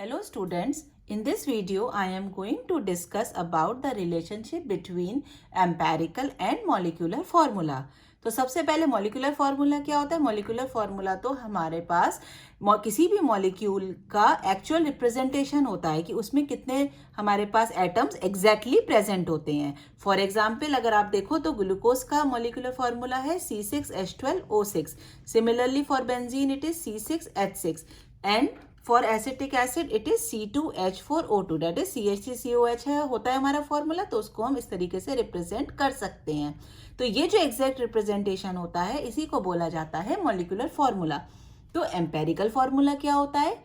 Hello students, in this video I am going to discuss about the relationship between empirical and molecular formula. तो सबसे पहले molecular formula क्या होता है? Molecular formula तो हमारे पास किसी भी मॉलिक्यूल का एक्चुअल रिप्रेजेंटेशन होता है कि उसमें कितने हमारे पास एटम्स एग्जैक्टली प्रेजेंट होते हैं. फॉर एग्जाम्पल अगर आप देखो तो ग्लूकोज का मॉलिक्यूलर फार्मूला है C6H12O6. Similarly for benzene it is C6H6 and for acetic acid it is C2H4O2. That is CH3COH है होता है हमारा फॉर्मूला, तो उसको हम इस तरीके से रिप्रेजेंट कर सकते हैं. तो ये जो एग्जैक्ट रिप्रेजेंटेशन होता है इसी को बोला जाता है मॉलिक्यूलर फॉर्मूला. तो एम्पेरिकल फॉर्मूला क्या होता है?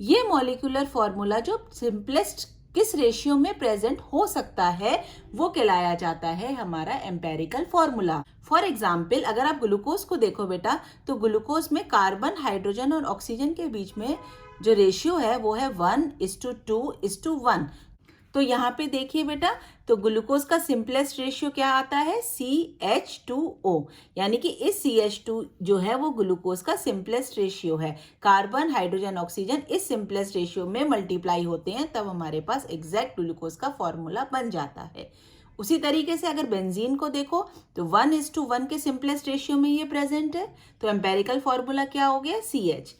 ये मॉलिक्यूलर फॉर्मूला जो सिंपलेस्ट किस रेशियो में प्रेजेंट हो सकता है वो कहलाया जाता है हमारा एम्पेरिकल फॉर्मूला. फॉर एग्जाम्पल अगर आप ग्लूकोज को देखो बेटा, तो ग्लूकोज में कार्बन, हाइड्रोजन और ऑक्सीजन के बीच में जो रेशियो है वो है 1:2:1. तो यहाँ पे देखिए बेटा, तो ग्लूकोज का सिंपलेस्ट रेशियो क्या आता है? CH2O. यानी कि इस CH2 जो है वो ग्लूकोज का सिंपलेस्ट रेशियो है. कार्बन, हाइड्रोजन, ऑक्सीजन इस सिंपलेस्ट रेशियो में मल्टीप्लाई होते हैं, तब हमारे पास एग्जैक्ट ग्लूकोज का फॉर्मूला बन जाता है. उसी तरीके से अगर बेंजीन को देखो तो 1:1 के सिंपलेस्ट रेशियो में ये प्रेजेंट है, तो एम्पेरिकल फॉर्मूला क्या हो गया? CH.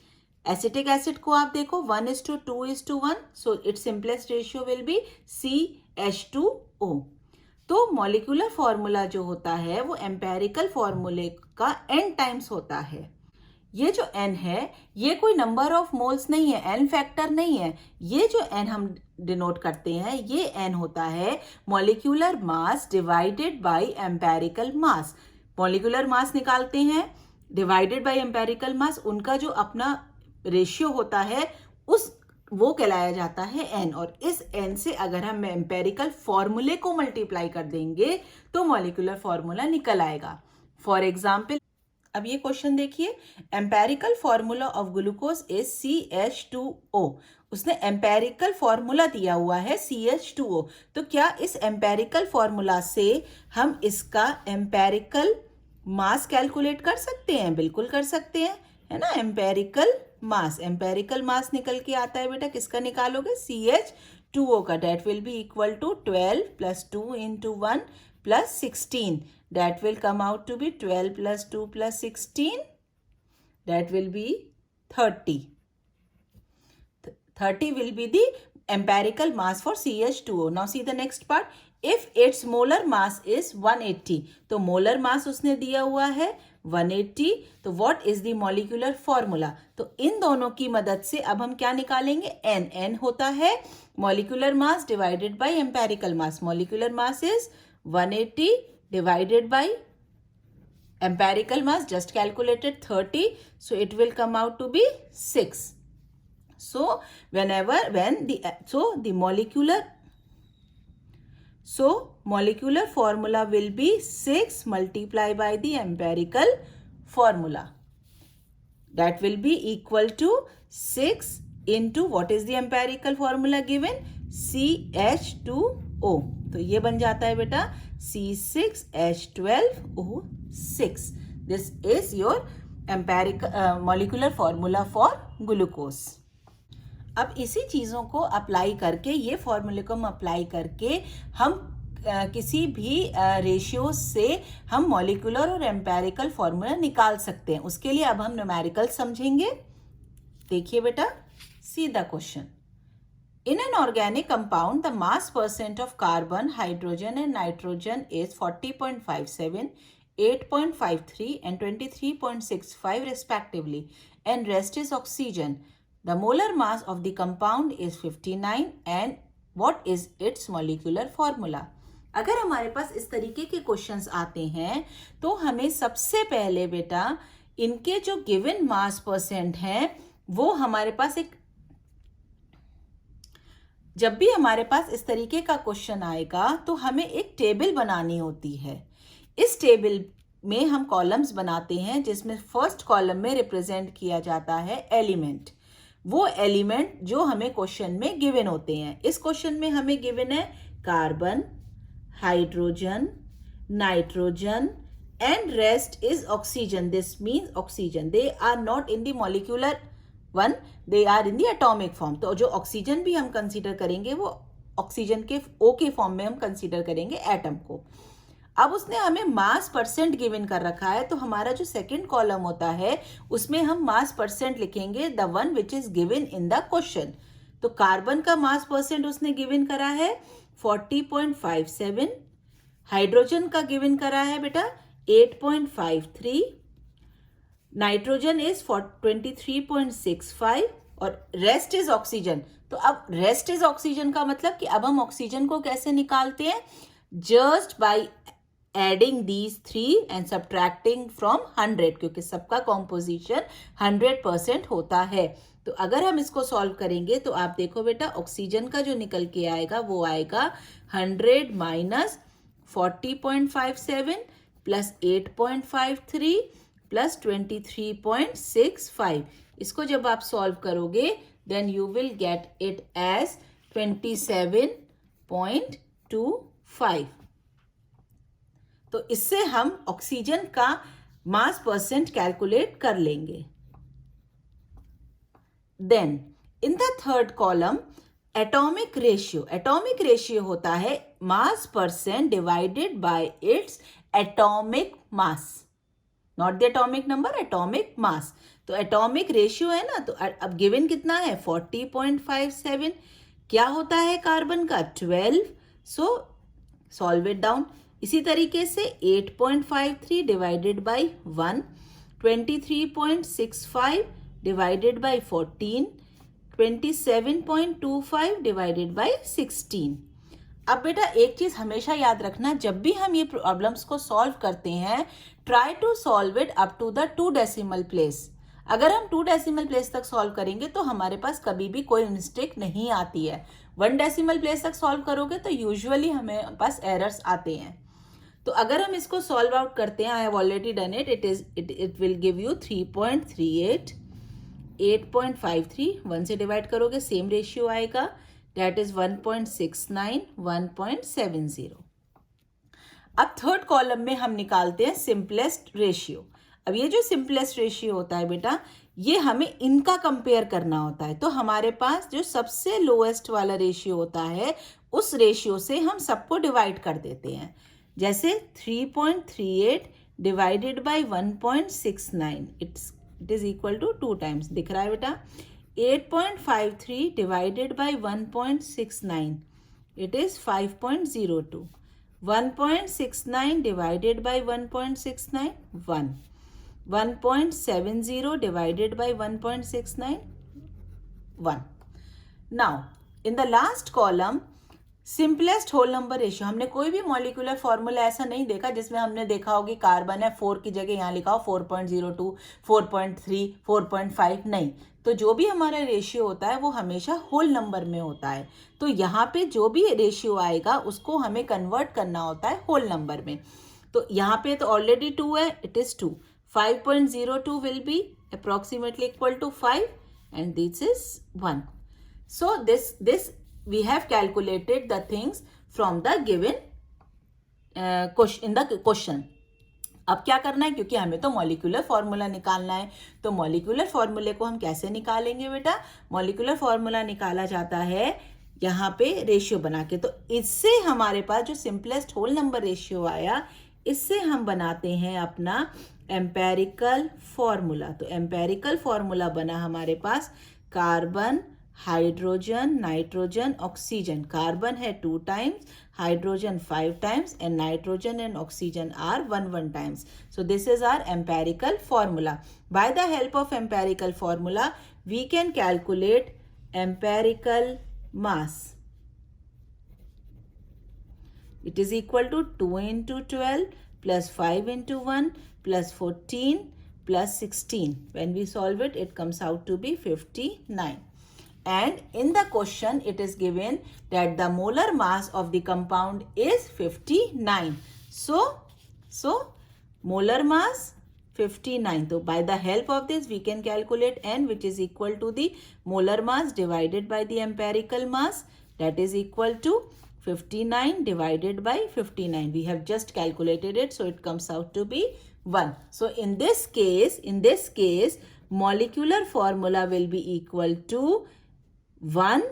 एसिटिक एसिड को आप देखो 1:2:1, so it's simplest ratio will be CH2O. तो मॉलिक्यूलर फॉर्मूला जो होता है वो एम्पेरिकल फॉर्मूले का n टाइम्स होता है. ये जो n है ये कोई नंबर ऑफ मोल्स नहीं है, n फैक्टर नहीं है. ये जो n हम डिनोट करते हैं ये n होता है molecular mass divided by empirical mass. Molecular mass निकालते हैं डिवाइडेड बाय एम्पेरिकल मास, उनका जो अपना रेशियो होता है उस वो कहलाया जाता है n. और इस n से अगर हम एम्पेरिकल फॉर्मूले को मल्टीप्लाई कर देंगे तो मॉलिक्यूलर फॉर्मूला निकल आएगा. फॉर एग्जाम्पल अब ये क्वेश्चन देखिए, empirical formula of glucose is CH2O. उसने एम्पेरिकल फॉर्मूला दिया हुआ है CH2O. तो क्या इस एम्पेरिकल फॉर्मूला से हम इसका एम्पेरिकल मास कैलकुलेट कर सकते हैं? बिल्कुल कर सकते हैं, है ना. एम्पेरिकल मास निकल के आता है बेटा, किसका निकालोगे? CH2O का. That will be equal to 12 + 2 × 1 + 16. That will come out to be 12 + 2 + 16. That will be 30. 30 will be the empirical mass for CH2O. Now see the next part. If its molar mass is 180, तो molar mass उसने दिया हुआ है 180. तो what is the molecular formula? तो इन दोनों की मदद से अब हम क्या निकालेंगे? n होता है molecular mass divided by empirical mass. Molecular mass is 180 divided by empirical mass, just calculated 30, so it will come out to be 6. So molecular formula will be 6 multiplied by the empirical formula. That will be equal to 6 into what is the empirical formula given? CH2O. तो ये बन जाता है बेटा C6H12O6. This is your empirical molecular formula for glucose. अब इसी चीज़ों को अप्लाई करके, ये फॉर्मूले को हम अप्लाई करके हम किसी भी रेशियो से हम मॉलिक्यूलर और एम्पेरिकल फॉर्मूला निकाल सकते हैं. उसके लिए अब हम न्यूमेरिकल समझेंगे. देखिए बेटा, see the question. In an organic compound, the mass percent of carbon, hydrogen and nitrogen is 40.57, 8.53 and 23.65 respectively, and rest is oxygen. The molar mass of the compound is 59 and what is its molecular formula? अगर हमारे पास इस तरीके के questions आते हैं तो हमें सबसे पहले बेटा इनके जो गिवन मास परसेंट हैं वो हमारे पास जब भी हमारे पास इस तरीके का क्वेश्चन आएगा तो हमें एक टेबल बनानी होती है. इस टेबल में हम कॉलम्स बनाते हैं जिसमें फर्स्ट कॉलम में रिप्रेजेंट किया जाता है एलिमेंट, वो एलिमेंट जो हमें क्वेश्चन में गिवन होते हैं. इस क्वेश्चन में हमें गिवन है carbon, hydrogen, nitrogen and rest is oxygen. This means oxygen. They are not in the molecular 1 they are in the atomic form. तो जो ऑक्सीजन भी हम कंसीडर करेंगे वो ऑक्सीजन के O के फॉर्म में हम कंसीडर करेंगे एटम को। अब उसने हमें मास परसेंट गिवन कर रखा है, तो हमारा जो सेकंड कॉलम होता है उसमें हम मास परसेंट लिखेंगे, the one which is given in the question. तो कार्बन का मास परसेंट उसने गिवन करा है 40.57, हाइड्रोजन का गिवन करा है बेटा 8.53, नाइट्रोजन इज 23.65 और रेस्ट इज ऑक्सीजन। तो अब रेस्ट इज ऑक्सीजन का मतलब कि अब हम ऑक्सीजन को कैसे निकालते हैं, just by adding these 3 and subtracting from 100, क्योंकि सबका कॉम्पोजिशन 100% होता है। तो अगर हम इसको सॉल्व करेंगे तो आप देखो बेटा ऑक्सीजन का जो निकल के आएगा वो आएगा 100 माइनस 40.57 प्लस 8.53 प्लस 23.65। इसको जब आप सॉल्व करोगे then you will get it as 27.25। तो इससे हम ऑक्सीजन का मास परसेंट कैलकुलेट कर लेंगे। Then in the third column atomic ratio होता है mass percent divided by its atomic mass, not the atomic number, atomic mass. तो एटॉमिक रेशियो है ना, तो अब गिवन कितना है 40.57, क्या होता है कार्बन का 12, सो सॉल्व इट डाउन। इसी तरीके से 8.53 divided by 1, 23.65 divided by 14, 27.25 divided by 16। अब बेटा एक चीज हमेशा याद रखना, जब भी हम ये प्रॉब्लम्स को सॉल्व करते हैं try to solve it up to the 2 decimal place. अगर हम 2 डेसिमल प्लेस तक सॉल्व करेंगे तो हमारे पास कभी भी कोई मिस्टेक नहीं आती है। 1 डेसिमल प्लेस तक सॉल्व करोगे तो यूजुअली हमें पास एरर्स आते हैं। तो अगर हम इसको सॉल्व आउट करते हैं, I have already done it, it will give you 3.38, 8.53, 1 से डिवाइड करोगे सेम रेशियो आएगा, दैट इज 1.69, 1.70। अब थर्ड कॉलम में हम निकालते हैं सिंपलेस्ट रेशियो। अब ये जो सिंपलेस्ट रेशियो होता है बेटा, ये हमें इनका कंपेयर करना होता है। तो हमारे पास जो सबसे लोएस्ट वाला रेशियो होता है उस रेशियो से हम सबको डिवाइड कर देते हैं। जैसे 3.38 divided by 1.69, it is equal to 2 times, दिख रहा है बेटा। 8.53 divided by 1.69, it is 5.02। 1.69 divided by 1.69, 1। 1.70 divided by 1.69, 1। Now in the last column simplest whole number ratio, हमने कोई भी मॉलिक्यूलर फॉर्मूला ऐसा नहीं देखा जिसमें हमने देखा हो कि कार्बन है 4 की जगह यहाँ लिखा हो 4.02, 4.3, 4.5, नहीं। तो जो भी हमारा रेशियो होता है वो हमेशा होल नंबर में होता है। तो यहाँ पे जो भी रेशियो आएगा उसको हमें कन्वर्ट करना होता है होल नंबर में। तो यहाँ पे तो ऑलरेडी 2 है, it is 2। 5.02 will be approximately equal to 5 and this is 1। So this we have calculated the things from the given in the question. अब क्या करना है, क्योंकि हमें तो मॉलिक्यूलर फॉर्मूला निकालना है, तो मॉलिक्यूलर फॉर्मूले को हम कैसे निकालेंगे बेटा, मॉलिक्यूलर फॉर्मूला निकाला जाता है यहाँ पे रेशियो बना के। तो इससे हमारे पास जो सिंपलेस्ट होल नंबर रेशियो आया, इससे हम बनाते हैं अपना एम्पेरिकल फॉर्मूला। तो एम्पेरिकल फॉर्मूला बना हमारे पास carbon, hydrogen, nitrogen, oxygen. Carbon है 2 times, hydrogen 5 times and nitrogen and oxygen are 1 times. So this is our empirical formula. By the help of empirical formula, we can calculate empirical mass. It is equal to 2 into 12 plus 5 into 1 plus 14 plus 16. When we solve it, it comes out to be 59. And in the question it is given that the molar mass of the compound is 59. So molar mass 59. So by the help of this we can calculate N, which is equal to the molar mass divided by the empirical mass, that is equal to 59 divided by 59. We have just calculated it, so it comes out to be 1. So in this case molecular formula will be equal to 1,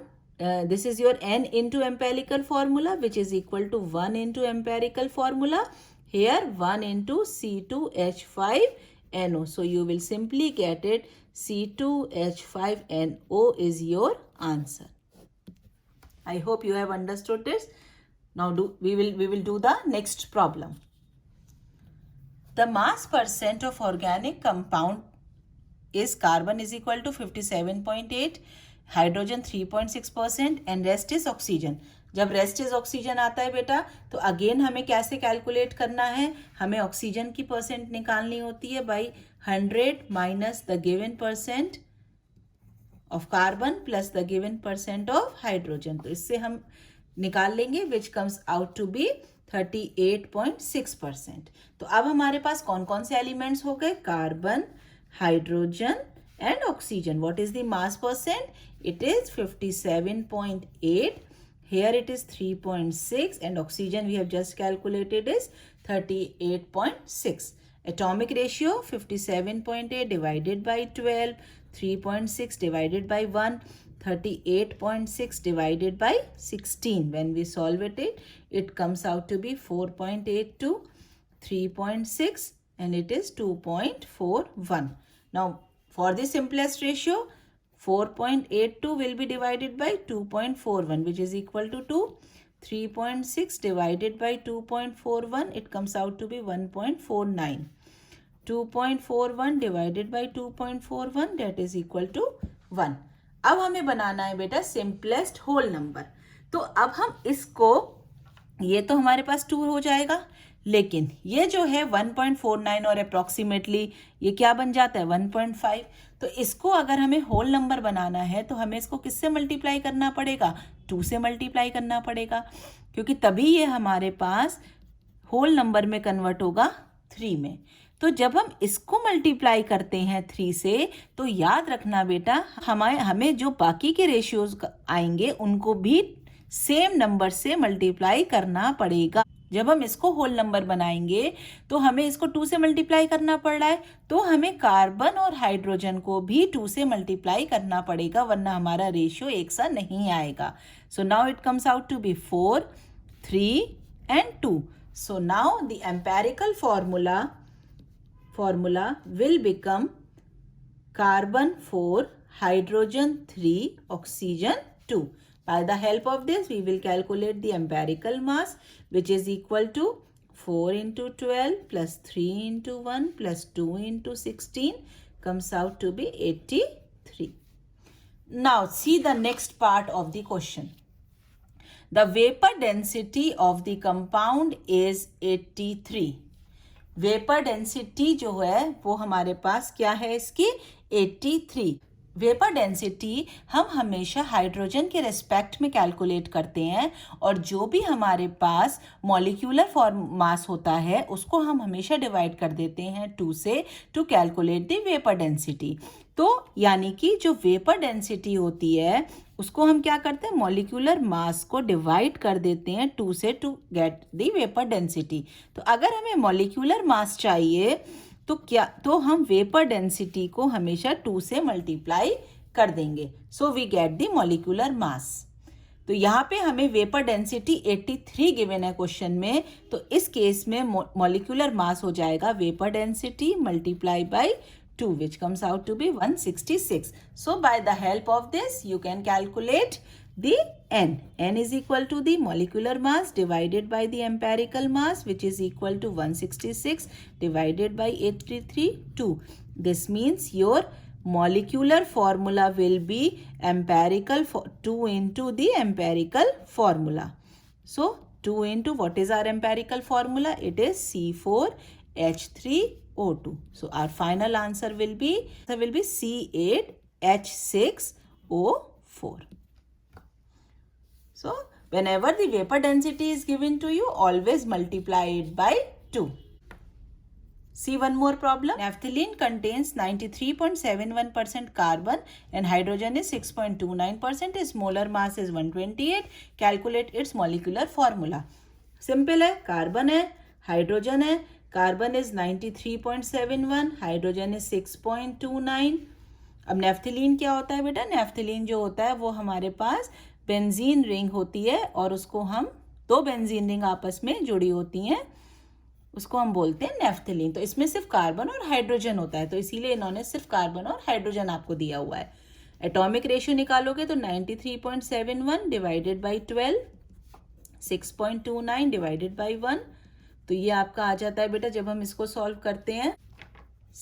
this is your N into empirical formula, which is equal to 1 into empirical formula. Here 1 into C2H5NO. So you will simply get it C2H5NO is your answer. I hope you have understood this. Now we will do the next problem. The mass percent of organic compound is carbon is equal to 57.8, hydrogen 3.6% and rest is oxygen. जब rest is oxygen आता है बेटा तो again हमें कैसे calculate करना है, हमें ऑक्सीजन की परसेंट निकालनी होती है by 100 minus the given percent of carbon plus the given percent of hydrogen. तो इससे हम निकाल लेंगे which comes out to be 38.6%. तो अब हमारे पास कौन कौन से एलिमेंट्स हो गए, carbon, hydrogen and oxygen. What is the mass percent? It is 57.8. Here it is 3.6 and oxygen we have just calculated is 38.6. Atomic ratio 57.8 divided by 12, 3.6 divided by 1, 38.6 divided by 16. When we solve it, it comes out to be 4.82, 3.6 and it is 2.41. Now for the simplest ratio, 4.82 will be divided by 2.41, which is equal to 2. 3.6 divided by 2.41, it comes out to be 1.49. 2.41 divided by 2.41, that is equal to 1. अब हमें बनाना है बेटा simplest whole number. तो अब हम इसको, ये तो हमारे पास 2 हो जाएगा, लेकिन ये जो है 1.49 और अप्रॉक्सीमेटली ये क्या बन जाता है 1.5. तो इसको अगर हमें होल नंबर बनाना है तो हमें इसको किससे मल्टीप्लाई करना पड़ेगा, 2 से मल्टीप्लाई करना पड़ेगा, क्योंकि तभी ये हमारे पास होल नंबर में कन्वर्ट होगा 3 में. तो जब हम इसको मल्टीप्लाई करते हैं 3 से तो याद रखना बेटा हमें जो बाकी के रेशियोज आएंगे उनको भी सेम नंबर से मल्टीप्लाई करना पड़ेगा. जब हम इसको होल नंबर बनाएंगे तो हमें इसको 2 से मल्टीप्लाई करना पड़ रहा है, तो हमें कार्बन और हाइड्रोजन को भी 2 से मल्टीप्लाई करना पड़ेगा, वरना हमारा रेशियो एक सा नहीं आएगा. So now it comes out to be 4, 3 and 2. So now the empirical formula will become carbon 4, hydrogen 3, oxygen 2. By the help of this, we will calculate the empirical mass, which is equal to 4 into 12 plus 3 into 1 plus 2 into 16 comes out to be 83. Now, see the next part of the question. The vapor density of the compound is 83. Vapour density जो है वो हमारे पास क्या है इसकी 83. Vapour density हम हमेशा hydrogen के रेस्पेक्ट में कैलकुलेट करते हैं और जो भी हमारे पास मॉलिक्यूलर मास होता है उसको हम हमेशा डिवाइड कर देते हैं 2 से to calculate the vapour density. तो यानी कि जो वेपर डेंसिटी होती है उसको हम क्या करते हैं, मॉलिक्यूलर मास को डिवाइड कर देते हैं 2 से to get the vapour density. तो अगर हमें मॉलिक्यूलर मास चाहिए तो हम वेपर डेंसिटी को हमेशा 2 से मल्टीप्लाई कर देंगे. So we get the molecular mass. तो यहाँ पे हमें वेपर डेंसिटी 83 गिवन है क्वेश्चन में, तो इस केस में मॉलिक्यूलर मास हो जाएगा vapour density multiply by 2, which comes out to be 166. So by the help of this you can calculate the N. N is equal to the molecular mass divided by the empirical mass, which is equal to 166 divided by 832. This means your molecular formula will be empirical 2 into the empirical formula. So 2 into what is our empirical formula? It is C4H3O2. So our final answer will be C8H6O4. So whenever the vapor density is given to you, always multiply it by 2. See one more problem. Naphthalene contains 93.71% carbon and hydrogen is 6.29%. Its molar mass is 128. Calculate its molecular formula. Simple है, carbon है, hydrogen है, carbon is 93.71, hydrogen is 6.29. अब naphthalene क्या होता है बेटा? Naphthalene जो होता है वो हमारे पास बेंजीन रिंग होती है और उसको हम दो बेंजीन रिंग आपस में जुड़ी होती हैं, उसको हम बोलते हैं नेफ्थलीन. तो इसमें सिर्फ कार्बन और हाइड्रोजन होता है, तो इसीलिए इन्होंने सिर्फ कार्बन और हाइड्रोजन आपको दिया हुआ है. एटॉमिक रेशियो निकालोगे तो 93.71 डिवाइडेड बाई 12, 6.29 डिवाइडेड बाई 1. तो ये आपका आ जाता है बेटा, जब हम इसको सॉल्व करते हैं,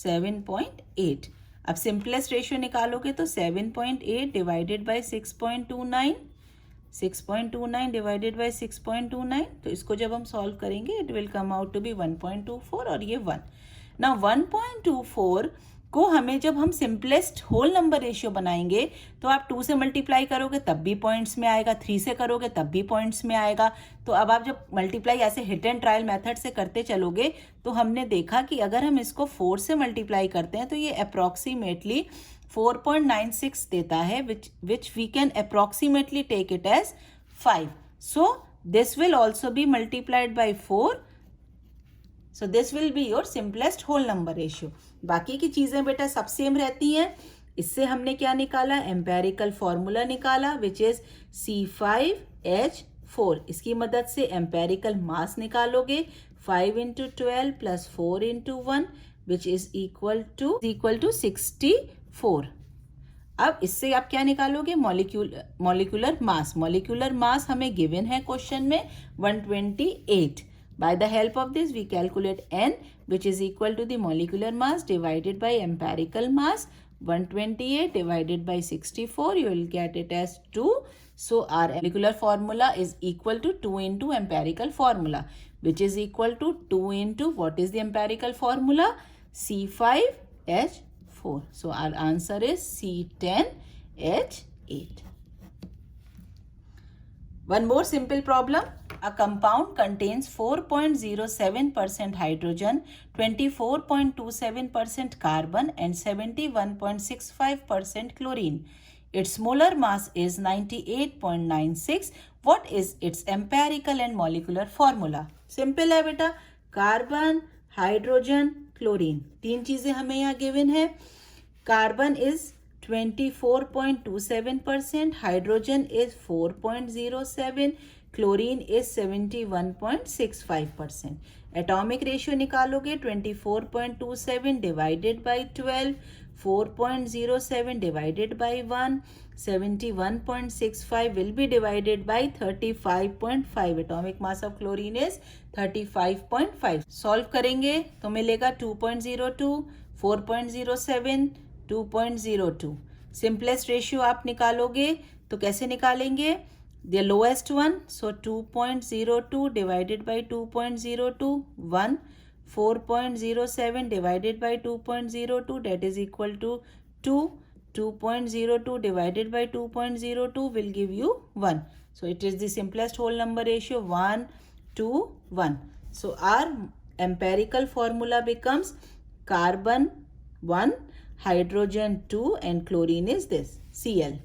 7.8. अब सिंपलेस्ट रेशियो निकालोगे तो 7.8 डिवाइडेड बाई 6.29, 6.29 डिवाइडेड बाई 6.29. तो इसको जब हम सॉल्व करेंगे it will come out to be 1.24 और ये 1. ना 1.24 को हमें जब हम सिंपलेस्ट होल नंबर रेशियो बनाएंगे तो आप 2 से मल्टीप्लाई करोगे तब भी पॉइंट्स में आएगा, 3 से करोगे तब भी पॉइंट्स में आएगा. तो अब आप जब मल्टीप्लाई ऐसे हिट एंड ट्रायल मेथड से करते चलोगे तो हमने देखा कि अगर हम इसको 4 से मल्टीप्लाई करते हैं तो ये अप्रॉक्सीमेटली 4.96 देता है, which we can approximately take it as 5. So this will also be multiplied by 4. So this will be your simplest whole number ratio. बाकी की चीज़ें बेटा सब सेम रहती हैं. इससे हमने क्या निकाला? एम्पेरिकल फॉर्मूला निकाला विच इज C5H4. इसकी मदद से एम्पेरिकल मास निकालोगे 5 into 12 plus 4 into 1 which is equal to 64. अब इससे आप क्या निकालोगे? Molecular mass. मॉलिक्यूलर मास हमें गिवन है क्वेश्चन में 128. By the help of this we calculate N which is equal to the molecular mass divided by empirical mass. 128 divided by 64 you will get it as 2. So our molecular formula is equal to 2 into empirical formula which is equal to 2 into what is the empirical formula? C5H4. So our answer is C10H8. One more simple problem. A compound contains 4.07% hydrogen, 24.27% carbon and 71.65% chlorine. Its molar mass is 98.96. What is its empirical and molecular formula? Simple है बेटा. Carbon, hydrogen, chlorine, तीन चीजें हमें यहाँ given है. Carbon is 24.27%, hydrogen is 4.07, chlorine is 71.65%. Atomic ratio निकालोगे 24.27 divided by 12, 4.07 divided by 1, 71.65 will be divided by 35.5. Atomic mass of chlorine is 35.5. Solve करेंगे तो मिलेगा 2.02, 4.07, 2.02. सिंपलेस्ट रेशियो आप निकालोगे तो कैसे निकालेंगे? The lowest one, so 2.02 divided by 2.02, 1. 4.07 divided by 2.02, that is equal to 2. 2.02 divided by 2.02 will give you 1. So it is the simplest whole number ratio, 1 to 1. So our empirical formula becomes carbon 1, hydrogen 2 and chlorine is this, Cl.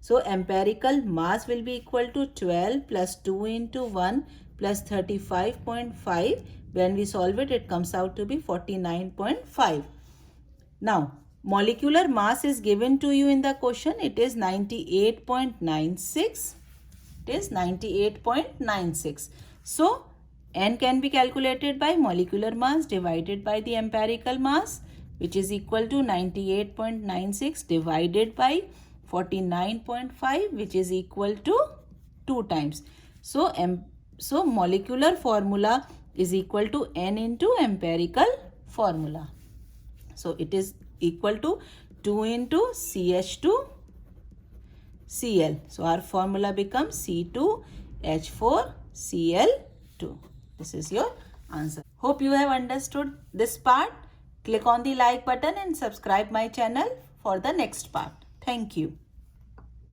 So empirical mass will be equal to 12 plus 2 into 1 plus 35.5. When we solve it, it comes out to be 49.5. Now, molecular mass is given to you in the question. It is 98.96. It is 98.96. So, N can be calculated by molecular mass divided by the empirical mass, which is equal to 98.96 divided by 49.5, which is equal to 2 times. So molecular formula is equal to N into empirical formula. So it is equal to 2 into CH2 Cl. So our formula becomes C2H4Cl2. This is your answer. Hope you have understood this part. Click on the like button and subscribe my channel for the next part. Thank you.